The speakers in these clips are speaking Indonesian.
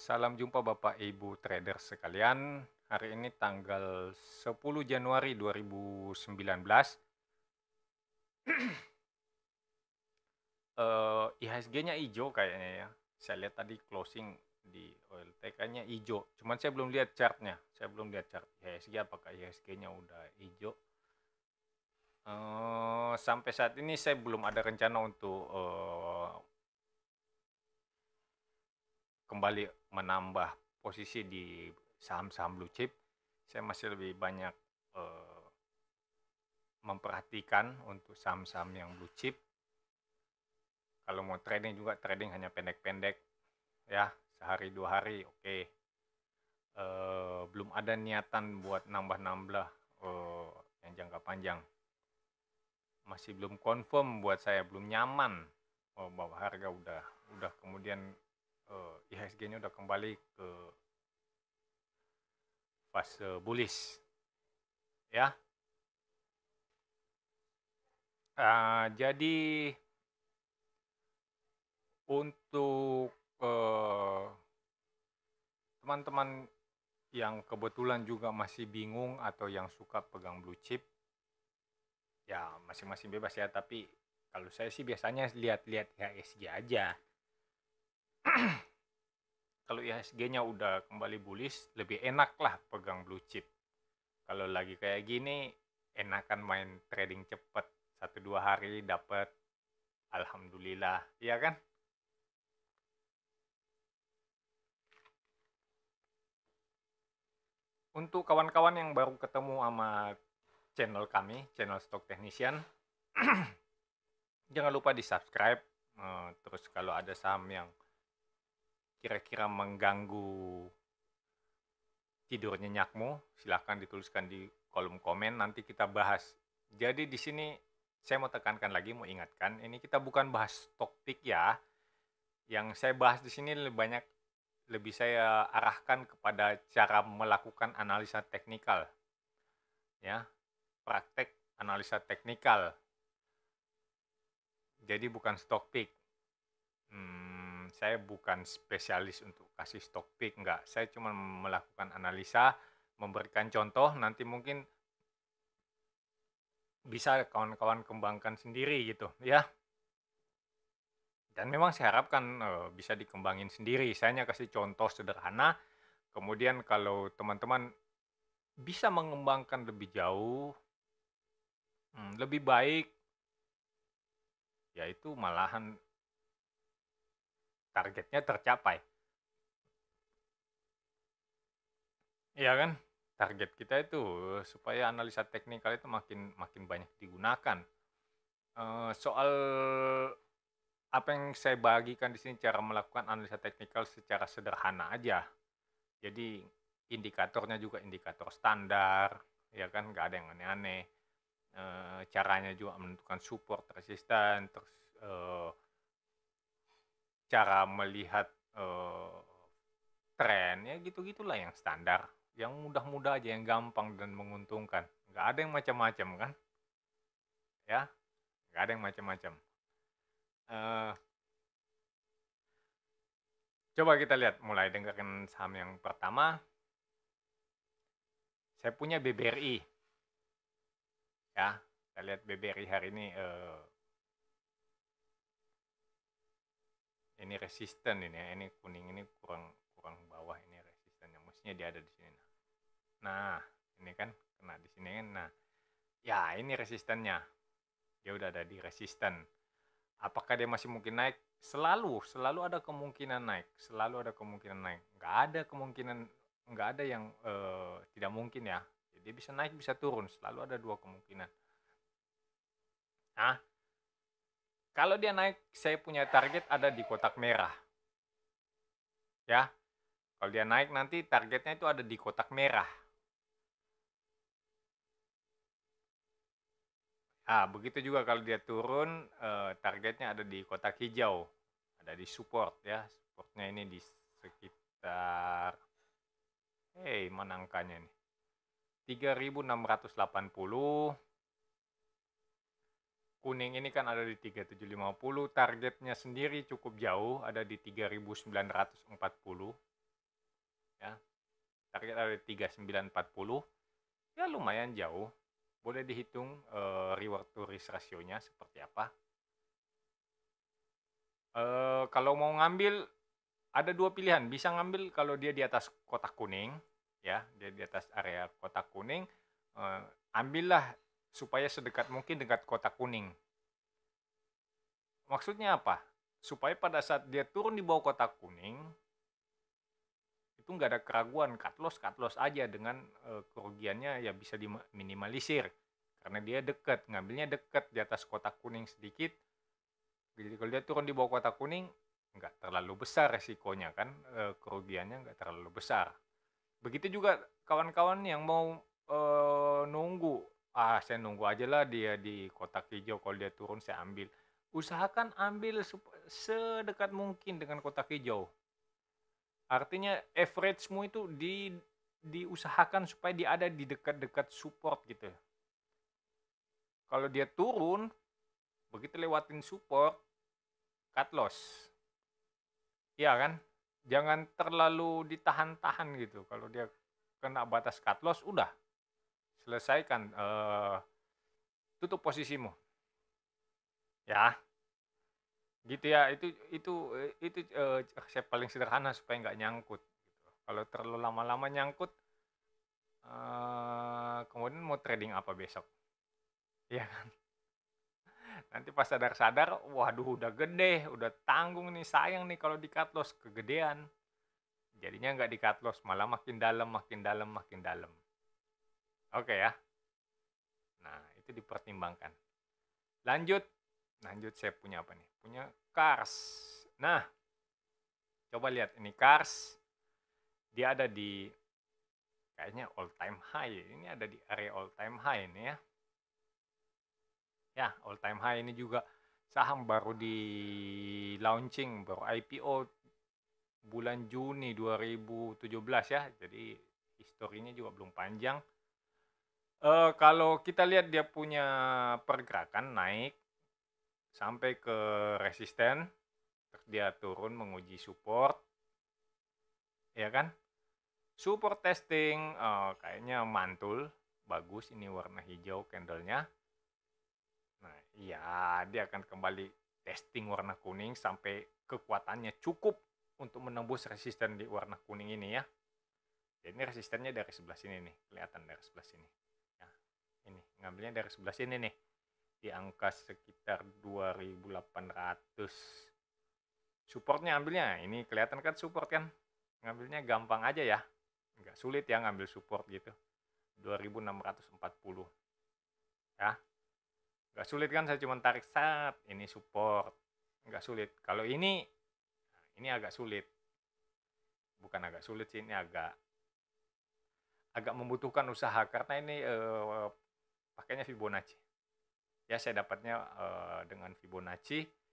Salam jumpa Bapak Ibu trader sekalian. Hari ini tanggal 10 Januari 2019. IHSG-nya hijau kayaknya ya. Saya lihat tadi closing di OLT kayaknya hijau. Cuman saya belum lihat chartnya. Saya belum lihat chart IHSG apakah IHSG-nya udah hijau. Sampai saat ini saya belum ada rencana untuk kembali menambah posisi di saham-saham blue chip. Saya masih lebih banyak memperhatikan untuk saham-saham yang blue chip. Kalau mau trading juga trading hanya pendek-pendek ya, sehari 2 hari oke. Belum ada niatan buat nambah-nambah yang jangka panjang. Masih belum confirm buat saya, belum nyaman bahwa harga udah kemudian IHSG-nya udah kembali ke fase bullish ya. Jadi untuk teman-teman yang kebetulan juga masih bingung atau yang suka pegang blue chip, ya masing-masing bebas ya. Tapi kalau saya sih biasanya lihat-lihat IHSG aja. Kalau IHSG-nya udah kembali bullish, lebih enak lah pegang blue chip. Kalau lagi kayak gini, enakan main trading cepet. 1-2 hari dapat, alhamdulillah, iya kan? Untuk kawan-kawan yang baru ketemu sama channel kami, channel Stock Technician, jangan lupa di-subscribe. Terus kalau ada saham yang kira-kira mengganggu tidur nyenyakmu, silahkan dituliskan di kolom komen, nanti kita bahas. Jadi di sini saya mau tekankan lagi, mau ingatkan, ini kita bukan bahas stock pick ya. Yang saya bahas di sini lebih saya arahkan kepada cara melakukan analisa teknikal. Ya, praktek analisa teknikal. Jadi bukan stock pick. Saya bukan spesialis untuk kasih stock pick, enggak. Saya cuma melakukan analisa, memberikan contoh, nanti mungkin bisa kawan-kawan kembangkan sendiri gitu ya. Dan memang saya harapkan bisa dikembangin sendiri. Saya hanya kasih contoh sederhana, kemudian kalau teman-teman bisa mengembangkan lebih jauh, lebih baik, yaitu malahan targetnya tercapai. Iya kan? Target kita itu supaya analisa teknikal itu makin banyak digunakan. Soal apa yang saya bagikan di sini cara melakukan analisa teknikal secara sederhana aja. Jadi indikatornya juga indikator standar, ya kan, nggak ada yang aneh-aneh. Caranya juga menentukan support, resisten, terus cara melihat tren, ya gitu-gitulah yang standar. Yang mudah-mudah aja, yang gampang dan menguntungkan. Nggak ada yang macam-macam kan, ya, nggak ada yang macam-macam. Coba kita lihat, mulai dengarkan saham yang pertama. Saya punya BBRI. Ya, kita lihat BBRI hari ini. Ini resisten ini ya, ini kuning ini kurang bawah, ini resisten yang mestinya dia ada di sini. Nah, ini kan kena di sini kan. Nah, ya ini resistennya. Dia udah ada di resisten. Apakah dia masih mungkin naik? Selalu ada kemungkinan naik. Selalu ada kemungkinan naik. Nggak ada yang tidak mungkin ya. Jadi bisa naik, bisa turun. Selalu ada 2 kemungkinan. Nah, kalau dia naik, saya punya target ada di kotak merah. Ya, kalau dia naik nanti targetnya itu ada di kotak merah. Begitu juga kalau dia turun, targetnya ada di kotak hijau. Ada di support ya. Supportnya ini di sekitar, mana angkanya nih? 3.680. Kuning ini kan ada di 3.750. Targetnya sendiri cukup jauh, ada di 3.940. ya. Target ada 3940, ya lumayan jauh. Boleh dihitung reward to risk ratio-nya seperti apa. Kalau mau ngambil ada dua pilihan, bisa ngambil kalau dia di atas kotak kuning, ya, dia di atas area kotak kuning, ambillah supaya sedekat mungkin dengan kotak kuning. Maksudnya apa? Supaya pada saat dia turun di bawah kotak kuning, itu nggak ada keraguan, cut loss aja dengan kerugiannya ya bisa diminimalisir. Karena dia dekat, ngambilnya dekat di atas kotak kuning sedikit. Jadi kalau dia turun di bawah kotak kuning, nggak terlalu besar resikonya kan, kerugiannya nggak terlalu besar. Begitu juga kawan-kawan yang mau nunggu, saya nunggu aja lah dia di kotak hijau, kalau dia turun saya ambil. Usahakan ambil sedekat mungkin dengan kotak hijau. Artinya average-mu itu diusahakan supaya dia ada di dekat-dekat support gitu. Kalau dia turun, begitu lewatin support, cut loss. Iya kan? Jangan terlalu ditahan-tahan gitu. Kalau dia kena batas cut loss, udah selesaikan, tutup posisimu. Ya, gitu ya. Itu resep paling sederhana supaya nggak nyangkut. Gitu. Kalau terlalu lama-lama nyangkut, kemudian mau trading apa besok? Ya kan? Nanti pas sadar-sadar, waduh udah gede, udah tanggung nih, sayang nih kalau di cut loss, kegedean. Jadinya nggak di cut loss, malah makin dalam, makin dalam, makin dalam. Oke ya. Nah, itu dipertimbangkan. Lanjut, saya punya apa nih? Punya Cars. Nah, coba lihat ini Cars. Dia ada di kayaknya all time high. Ini ada di area all time high ini ya. Ya, all time high ini juga saham baru di launching, baru IPO bulan Juni 2017 ya. Jadi historinya juga belum panjang. Kalau kita lihat dia punya pergerakan naik sampai ke resisten, terus dia turun menguji support, ya kan? Support testing, kayaknya mantul, bagus ini warna hijau candlenya. Nah, iya dia akan kembali testing warna kuning sampai kekuatannya cukup untuk menembus resisten di warna kuning ini ya. Jadi ini resistennya dari sebelah sini nih, kelihatan dari sebelah sini. Ya, ini ngambilnya dari sebelah sini nih, di angka sekitar 2800. Supportnya ambilnya, ini kelihatan kan support kan? Ngambilnya gampang aja ya, nggak sulit ya ngambil support gitu. 2640 ya, nggak sulit kan, saya cuma tarik saat ini support, nggak sulit. Kalau ini agak sulit, bukan agak sulit sih, ini agak membutuhkan usaha karena ini pakainya Fibonacci ya. Saya dapatnya dengan Fibonacci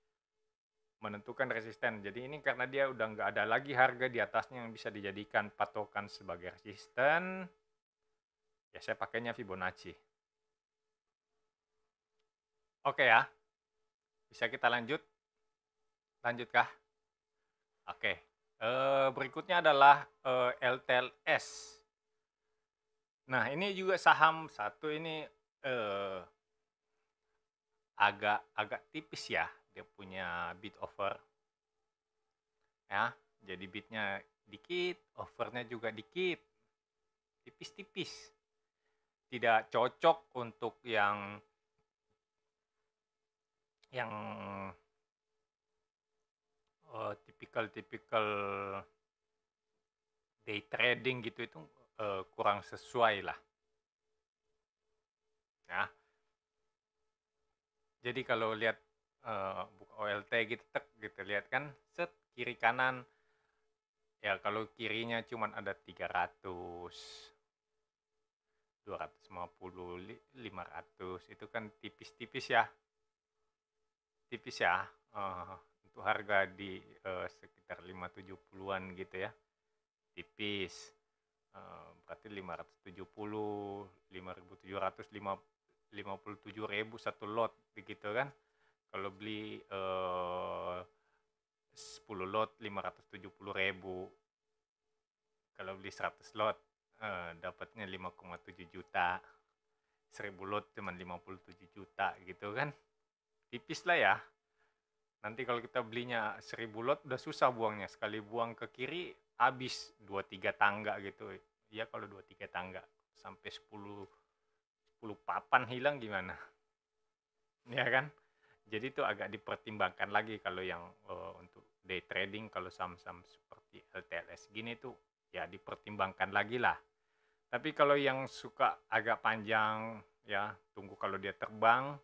menentukan resisten. Jadi ini karena dia udah nggak ada lagi harga di atasnya yang bisa dijadikan patokan sebagai resisten, ya saya pakainya Fibonacci. Oke ya, bisa kita lanjut? Lanjutkah? Oke, berikutnya adalah LTLS. Nah ini juga saham satu ini agak tipis ya, dia punya bid offer ya, jadi bidnya dikit, offernya juga dikit, tipis-tipis, tidak cocok untuk yang tipikal day trading gitu, itu kurang sesuai lah ya. Jadi kalau lihat buka OLT gitu, gitu lihat kan, set kiri kanan ya, kalau kirinya cuman ada 300, 250, 500, itu kan tipis-tipis ya, tipis ya, untuk harga di sekitar 570-an gitu ya, tipis. Berarti 570, 5.700, 57.000 satu lot begitu kan. Kalau beli 10 lot 570.000, Kalau beli 100 lot, dapatnya 5,7 juta. 1000 lot cuman 57 juta gitu kan. Tipis lah ya. Nanti kalau kita belinya 1000 lot udah susah buangnya. Sekali buang ke kiri habis 2-3 tangga gitu. Iya kalau 2-3 tangga sampai 10 papan hilang gimana? Ya kan? Jadi itu agak dipertimbangkan lagi kalau yang untuk day trading, kalau saham-saham seperti LTLS gini tuh ya dipertimbangkan lagi lah. Tapi kalau yang suka agak panjang ya, tunggu kalau dia terbang,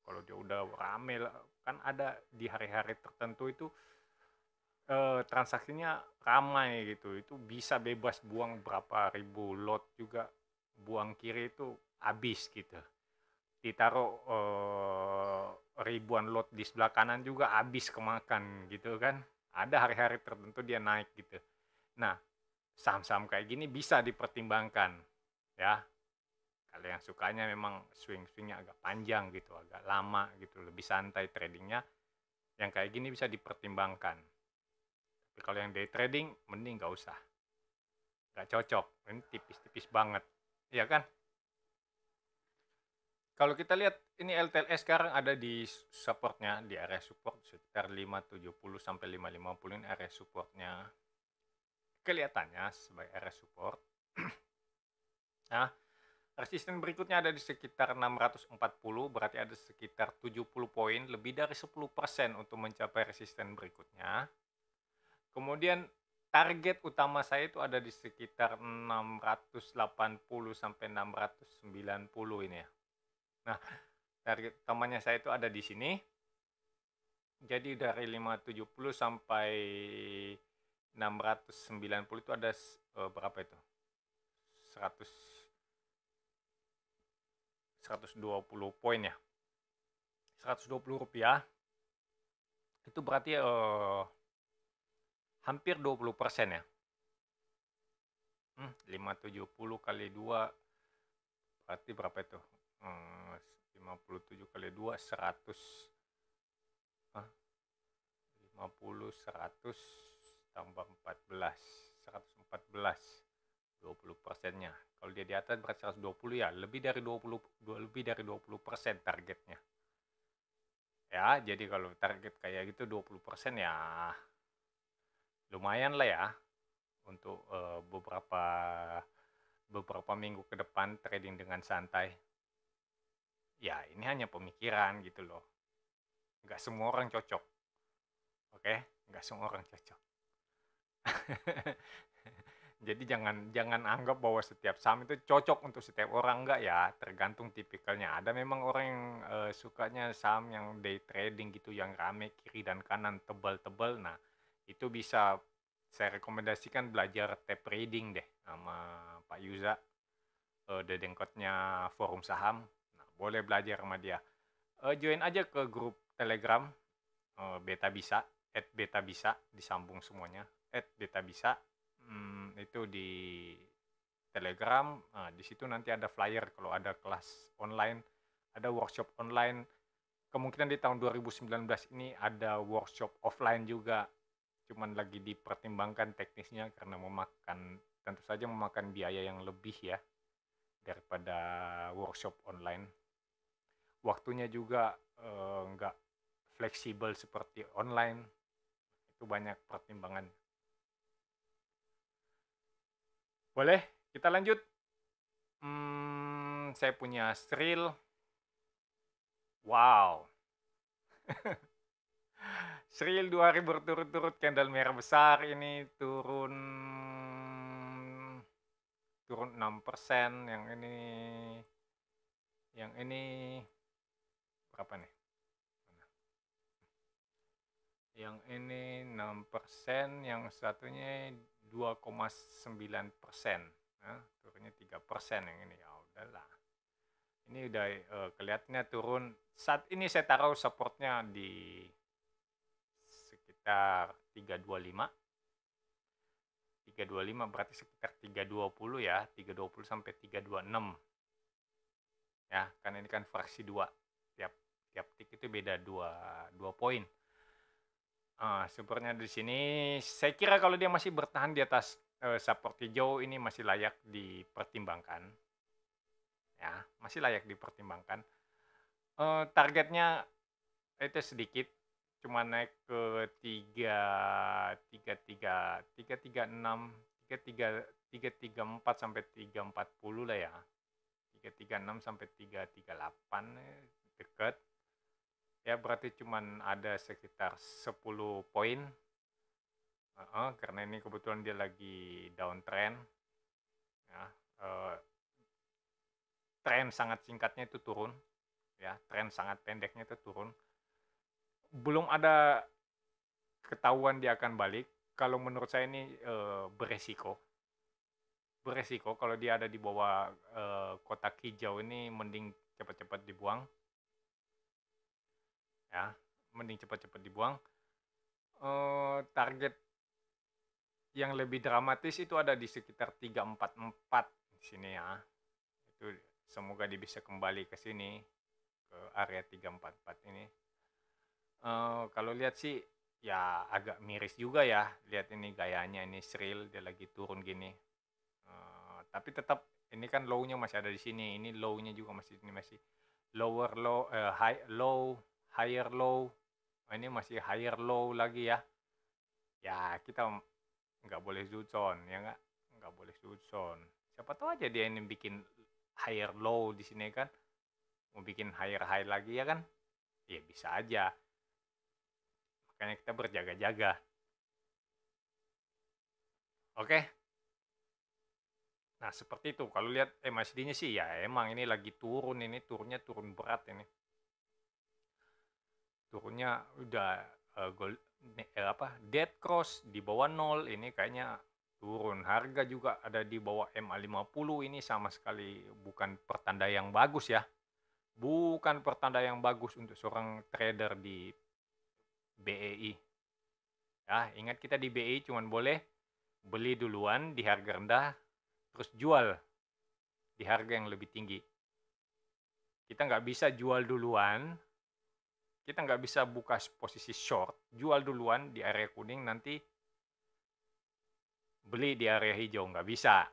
kalau dia udah rame lah, kan ada di hari-hari tertentu itu transaksinya ramai gitu. Itu bisa bebas buang berapa ribu lot juga, buang kiri itu habis gitu. Ditaruh ribuan lot di sebelah kanan juga habis kemakan gitu kan. Ada hari-hari tertentu dia naik gitu. Nah, saham-saham kayak gini bisa dipertimbangkan ya. Kalau yang sukanya memang swing-swingnya agak panjang gitu, agak lama gitu, lebih santai tradingnya, yang kayak gini bisa dipertimbangkan. Tapi kalau yang day trading, mending nggak usah. Nggak cocok, ini tipis-tipis banget. Iya kan? Kalau kita lihat ini LTLS sekarang ada di supportnya, di area support sekitar 570 sampai 550 ini area supportnya. Kelihatannya sebagai area support. Nah, resisten berikutnya ada di sekitar 640, berarti ada sekitar 70 poin, lebih dari 10% untuk mencapai resisten berikutnya. Kemudian target utama saya itu ada di sekitar 680 sampai 690 ini ya. Nah, target utamanya saya itu ada di sini. Jadi dari 570 sampai 690 itu ada berapa itu? 120 poin ya. 120 rupiah. Itu berarti hampir 20% ya. 570 kali 2 berarti berapa itu? 57 kali 2 100. 50 100 tambah 14 114 20%-nya. Kalau dia di atas berarti 120 ya, lebih dari 20% targetnya. Ya, jadi kalau target kayak gitu 20% ya lumayan lah ya untuk beberapa minggu ke depan trading dengan santai. Ya, ini hanya pemikiran gitu loh. Nggak semua orang cocok. Oke? Nggak semua orang cocok. Jadi jangan anggap bahwa setiap saham itu cocok untuk setiap orang, enggak ya, tergantung tipikalnya. Ada memang orang yang sukanya saham yang day trading gitu, yang rame kiri dan kanan, tebal-tebal. Nah, itu bisa saya rekomendasikan belajar tape reading deh sama Pak Yuza, dedengkotnya Forum Saham. Nah, boleh belajar sama dia. Join aja ke grup Telegram Beta Bisa, @beta bisa disambung semuanya, @beta bisa. Itu di Telegram. Nah, di situ nanti ada flyer kalau ada kelas online, ada workshop online. Kemungkinan di tahun 2019 ini ada workshop offline juga. Cuman lagi dipertimbangkan teknisnya karena tentu saja memakan biaya yang lebih ya daripada workshop online. Waktunya juga nggak fleksibel seperti online. Itu banyak pertimbangan. Boleh, kita lanjut. Saya punya Sril. Wow. Sril 2 hari berturut-turut candle merah besar ini turun 6%. Yang ini berapa nih? Yang ini 6%, yang satunya 2,9%. Nah, turunnya 3% yang ini. Ya udahlah. Ini udah kelihatannya turun. Saat ini saya taruh supportnya di sekitar 325. 325 berarti sekitar 320 ya. 320 sampai 326. Ya, karena ini kan fraksi 2. Tiap tik itu beda 2 poin. Supportnya di sini saya kira kalau dia masih bertahan di atas support hijau ini masih layak dipertimbangkan, ya, masih layak dipertimbangkan. Targetnya itu sedikit, cuma naik ke 336, 334 sampai 340 lah ya. 336 sampai 338 deket. Ya berarti cuman ada sekitar 10 poin. Karena ini kebetulan dia lagi downtrend. Ya, tren sangat singkatnya itu turun. Ya, tren sangat pendeknya itu turun. Belum ada ketahuan dia akan balik. Kalau menurut saya ini beresiko. Beresiko kalau dia ada di bawah kotak hijau ini mending cepat-cepat dibuang. Ya, mending cepat-cepat dibuang. Target yang lebih dramatis itu ada di sekitar 344 di sini ya. Itu semoga dia bisa kembali ke sini, ke area 344 ini. Kalau lihat sih ya agak miris juga ya, lihat ini gayanya ini Sril dia lagi turun gini. Tapi tetap ini kan low-nya masih ada di sini, ini low-nya juga masih ini masih lower low, high low, higher low. Ini masih higher low lagi ya. Ya kita nggak boleh zuzon ya nggak boleh zuzon. Siapa tahu aja dia ini bikin higher low di sini kan, mau bikin higher high lagi ya kan, ya bisa aja. Makanya kita berjaga-jaga. Oke. Nah seperti itu. Kalau lihat MACD-nya sih ya emang ini lagi turun, ini turunnya turun berat ini. Turunnya udah dead cross di bawah 0 ini kayaknya turun. Harga juga ada di bawah MA50 ini sama sekali bukan pertanda yang bagus ya. Bukan pertanda yang bagus untuk seorang trader di BEI. Ya, ingat kita di BEI cuma boleh beli duluan di harga rendah terus jual di harga yang lebih tinggi. Kita nggak bisa jual duluan, kita nggak bisa buka posisi short, jual duluan di area kuning nanti beli di area hijau, nggak bisa.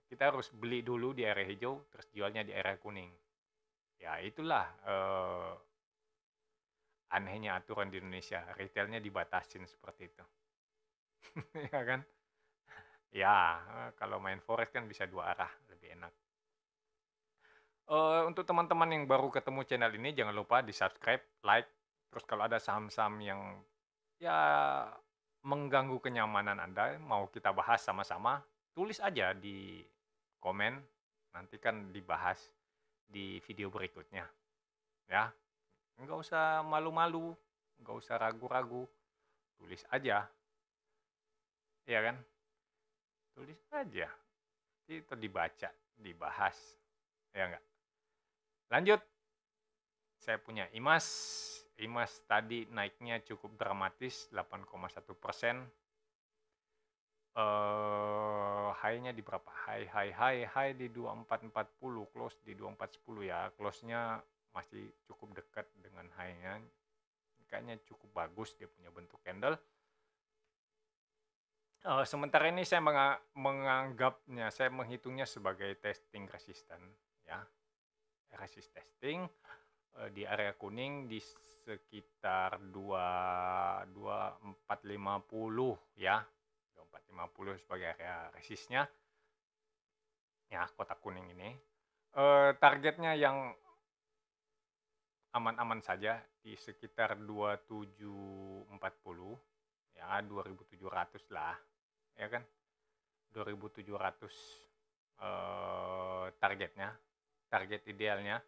Kita harus beli dulu di area hijau, terus jualnya di area kuning. Ya itulah anehnya aturan di Indonesia, retailnya dibatasin seperti itu. Ya kan? Ya, kalau main forex kan bisa dua arah, lebih enak. Untuk teman-teman yang baru ketemu channel ini, jangan lupa di-subscribe, like, terus kalau ada saham-saham yang ya mengganggu kenyamanan Anda, mau kita bahas sama-sama, tulis aja di komen, nanti kan dibahas di video berikutnya. Ya, nggak usah malu-malu, nggak usah ragu-ragu, tulis aja. Ya kan? Tulis aja. Itu dibaca, dibahas. Ya nggak? Lanjut. Saya punya IMAS. IMAS tadi naiknya cukup dramatis, 8,1%. High-nya di berapa? High di 2440, close di 2410 ya. Close-nya masih cukup dekat dengan high-nya. Kayaknya cukup bagus dia punya bentuk candle. Sementara ini saya menganggapnya, saya menghitungnya sebagai testing resisten ya. Resist testing di area kuning di sekitar 2450 ya. 2450 sebagai area resistnya. Ya, kotak kuning ini. Targetnya yang aman-aman saja di sekitar 2740 ya, 2700 lah. Ya kan? 2700 targetnya. Target idealnya.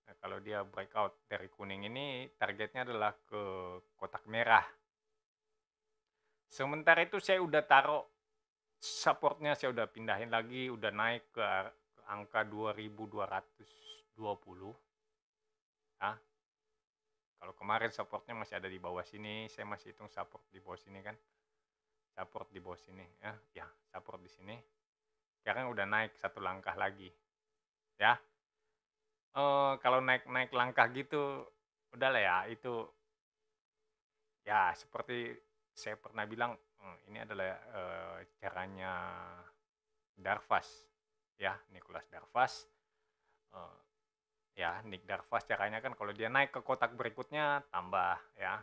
Nah, kalau dia breakout dari kuning ini, targetnya adalah ke kotak merah. Sementara itu saya udah taruh supportnya, saya udah pindahin lagi, udah naik ke angka 2220. Nah, kalau kemarin supportnya masih ada di bawah sini, saya masih hitung support di bawah sini kan. Support di bawah sini, ya support di sini. Sekarang udah naik satu langkah lagi. Ya. Kalau naik langkah gitu, udahlah ya, itu ya seperti saya pernah bilang, ini adalah caranya Darvas, ya, Nicholas Darvas. Eh, ya, Nick Darvas caranya kan kalau dia naik ke kotak berikutnya tambah, ya.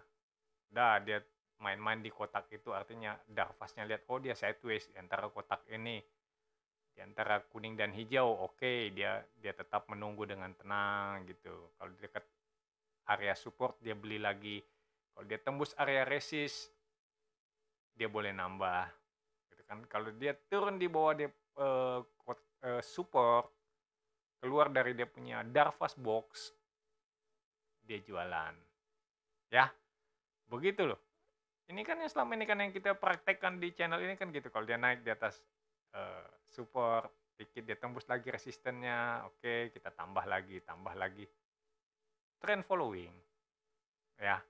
Udah dia main-main di kotak itu, artinya Darvasnya lihat, oh dia sideways antara kotak ini, di antara kuning dan hijau, oke, dia tetap menunggu dengan tenang gitu. Kalau di dekat area support dia beli lagi. Kalau dia tembus area resist, dia boleh nambah. Gitu kan. Kalau dia turun di bawah dia support, keluar dari dia punya Darvas box, dia jualan. Ya, begitu loh. Ini kan yang selama ini kan yang kita praktekkan di channel ini kan gitu. Kalau dia naik di atas support, dikit dia tembus lagi resistennya, oke, kita tambah lagi. Trend following. Ya,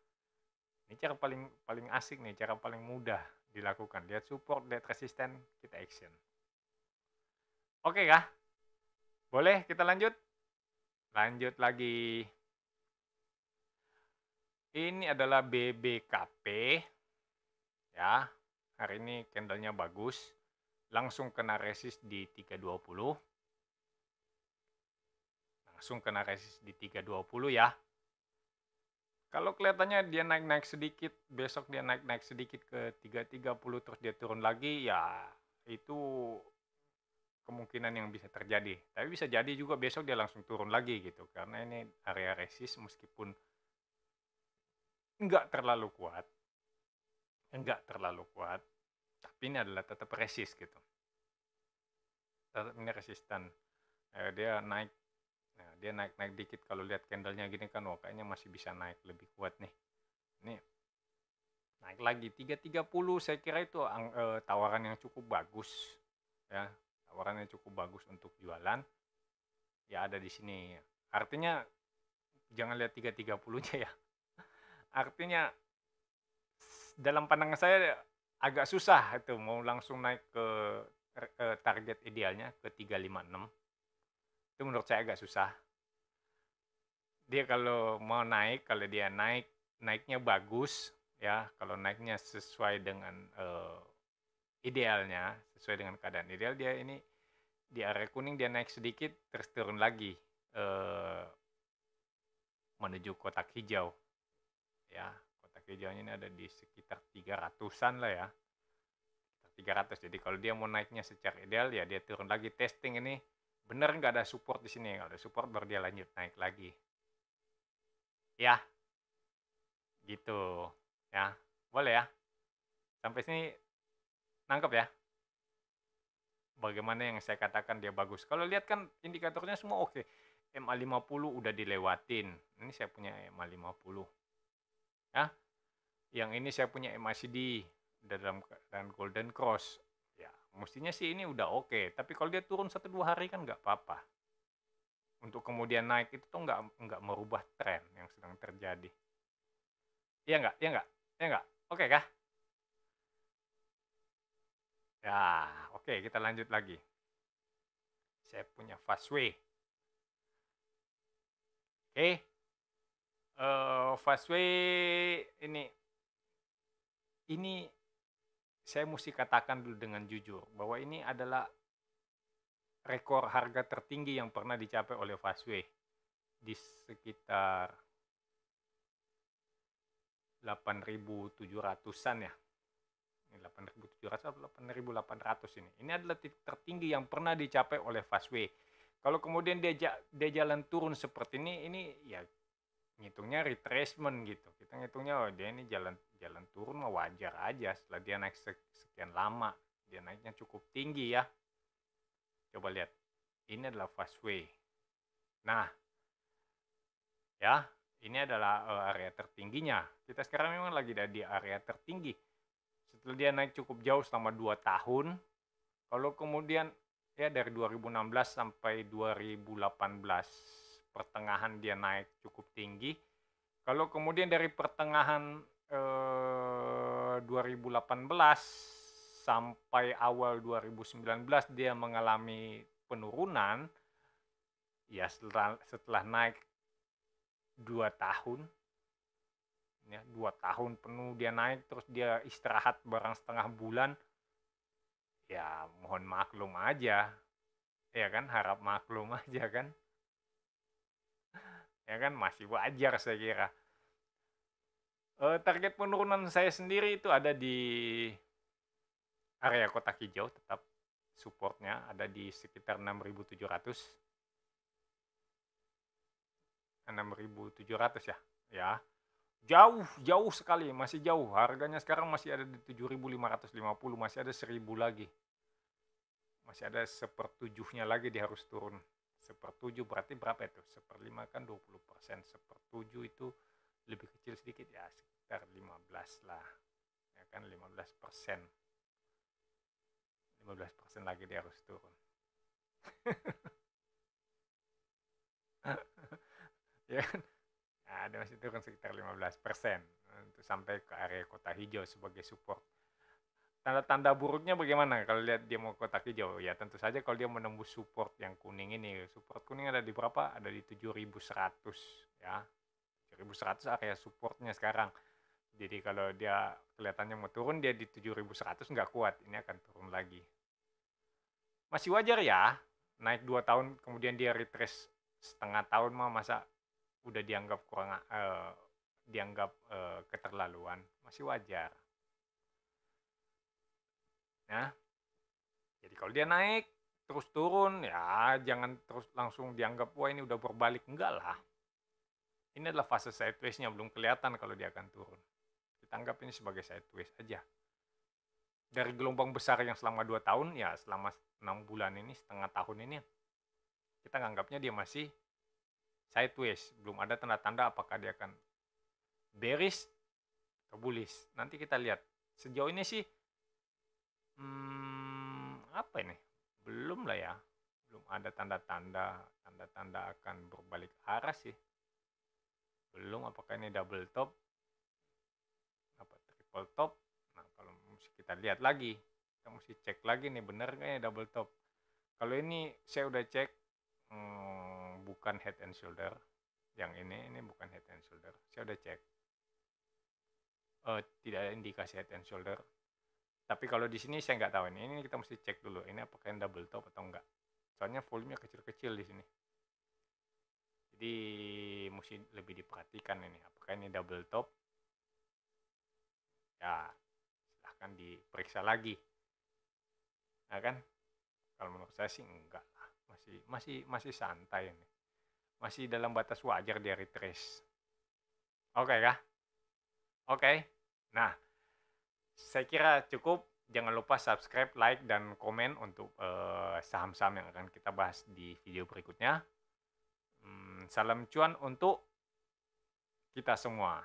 ini cara paling asik nih, cara paling mudah dilakukan. Lihat support, lihat resisten, kita action. Oke kah? Boleh kita lanjut? Lanjut lagi. Ini adalah BBKP. Ya, hari ini candlenya bagus. Langsung kena resist di 320. Langsung kena resist di 320 ya. Kalau kelihatannya dia naik-naik sedikit, besok dia naik-naik sedikit ke 330 terus dia turun lagi, ya itu kemungkinan yang bisa terjadi. Tapi bisa jadi juga besok dia langsung turun lagi gitu. Karena ini area resist meskipun enggak terlalu kuat, tapi ini adalah tetap resist gitu. Tetap ini resisten. Dia naik dikit. Kalau lihat candlenya gini kan, wah kayaknya masih bisa naik lebih kuat nih. Ini naik lagi 330, saya kira itu tawaran yang cukup bagus ya, tawaran yang cukup bagus untuk jualan ya, ada di sini. Artinya jangan lihat 330-nya ya. Artinya dalam pandangan saya agak susah itu mau langsung naik ke target idealnya ke 356. Itu menurut saya agak susah. Dia kalau mau naik, kalau dia naiknya bagus ya, kalau naiknya sesuai dengan idealnya, sesuai dengan keadaan ideal, dia ini di area kuning dia naik sedikit terus turun lagi menuju kotak hijau ya. Kotak hijau ini ada di sekitar 300-an lah ya, 300. Jadi kalau dia mau naiknya secara ideal ya dia turun lagi, testing ini bener nggak ada support di sini. Kalau ada support baru dia lanjut naik lagi ya, gitu ya. Boleh ya, sampai sini nangkep ya bagaimana yang saya katakan dia bagus. Kalau lihat kan indikatornya semua oke. MA50 udah dilewatin. Ini saya punya MA50 ya. Yang ini saya punya MACD dalam golden cross ya. Mestinya sih ini udah oke, tapi kalau dia turun 1-2 hari kan nggak apa-apa. Untuk kemudian naik itu tuh nggak merubah tren yang sedang terjadi. Iya nggak? Iya nggak? Iya nggak? Oke kah? Ya, oke, kita lanjut lagi. Saya punya Fastway. Oke. Fastway ini saya mesti katakan dulu dengan jujur bahwa ini adalah rekor harga tertinggi yang pernah dicapai oleh Fastway di sekitar 8.700-an ya. Ini 8.700 atau 8.800 ini. Ini adalah titik tertinggi yang pernah dicapai oleh Fastway. Kalau kemudian dia jalan turun seperti ini ya ngitungnya retracement gitu. Kita ngitungnya dia ini jalan turun mah wajar aja setelah dia naik sekian lama. Dia naiknya cukup tinggi ya. Coba lihat. Ini adalah Fastway. Nah, ya, ini adalah area tertingginya. Kita sekarang memang lagi di area tertinggi. Setelah dia naik cukup jauh selama 2 tahun, kalau kemudian ya dari 2016 sampai 2018 pertengahan dia naik cukup tinggi. Kalau kemudian dari pertengahan 2018 sampai awal 2019 dia mengalami penurunan, ya setelah naik 2 tahun, ya 2 tahun penuh dia naik terus dia istirahat barang setengah bulan, ya mohon maklum aja, ya kan, harap maklum aja kan, ya kan, masih wajar saya kira. Target penurunan saya sendiri itu ada di area kotak hijau, tetap supportnya ada di sekitar 6.700. 6.700 ya. Ya, jauh sekali, masih jauh. Harganya sekarang masih ada di 7.550, masih ada 1.000 lagi. Masih ada sepertujuhnya lagi dia harus turun. Sepertujuh berarti berapa itu? Seperlima kan 20%. Sepertujuh itu lebih kecil sedikit ya, sekitar 15 lah. Ya kan 15%. 15% lagi dia harus turun. Ya kan? Nah, dia masih turun sekitar 15% untuk sampai ke area kota hijau sebagai support. Tanda-tanda buruknya bagaimana kalau lihat dia mau kotak hijau? Ya tentu saja kalau dia menembus support yang kuning ini. Support kuning ada di berapa? Ada di 7.100 ya. 7.100 area supportnya sekarang. Jadi kalau dia kelihatannya mau turun, dia di 7.100 nggak kuat. Ini akan turun lagi. Masih wajar ya. Naik 2 tahun kemudian dia retrace setengah tahun mah masa udah dianggap kurang keterlaluan. Masih wajar. Ya. Jadi kalau dia naik terus turun ya jangan terus langsung dianggap wah ini udah berbalik, enggak lah. Ini adalah fase sideways-nya, belum kelihatan kalau dia akan turun. Kita anggap ini sebagai sideways aja. Dari gelombang besar yang selama 2 tahun ya selama 6 bulan ini, setengah tahun ini kita anggapnya dia masih sideways, belum ada tanda-tanda apakah dia akan bearish atau bullish. Nanti kita lihat. Sejauh ini sih apa ini? Belum lah ya. Belum ada tanda-tanda akan berbalik arah sih. Belum, apakah ini double top? Apa triple top? Nah, kalau mesti kita lihat lagi. Kita mesti cek lagi nih, bener nggak ya double top? Kalau ini saya udah cek, bukan head and shoulder. Yang ini bukan head and shoulder. Saya udah cek. Tidak ada indikasi head and shoulder. Tapi kalau di sini saya nggak tahu ini kita mesti cek dulu. Ini apakah ini double top atau enggak? Soalnya volumenya kecil-kecil di sini. Jadi mesti lebih diperhatikan ini. Apakah ini double top? Ya, silahkan diperiksa lagi. Nah kan? Kalau menurut saya sih enggak lah. Masih santai ini. Masih dalam batas wajar dia retrace. Oke kah? Oke. Nah, saya kira cukup. Jangan lupa subscribe, like, dan komen untuk saham-saham yang akan kita bahas di video berikutnya. Salam cuan untuk kita semua.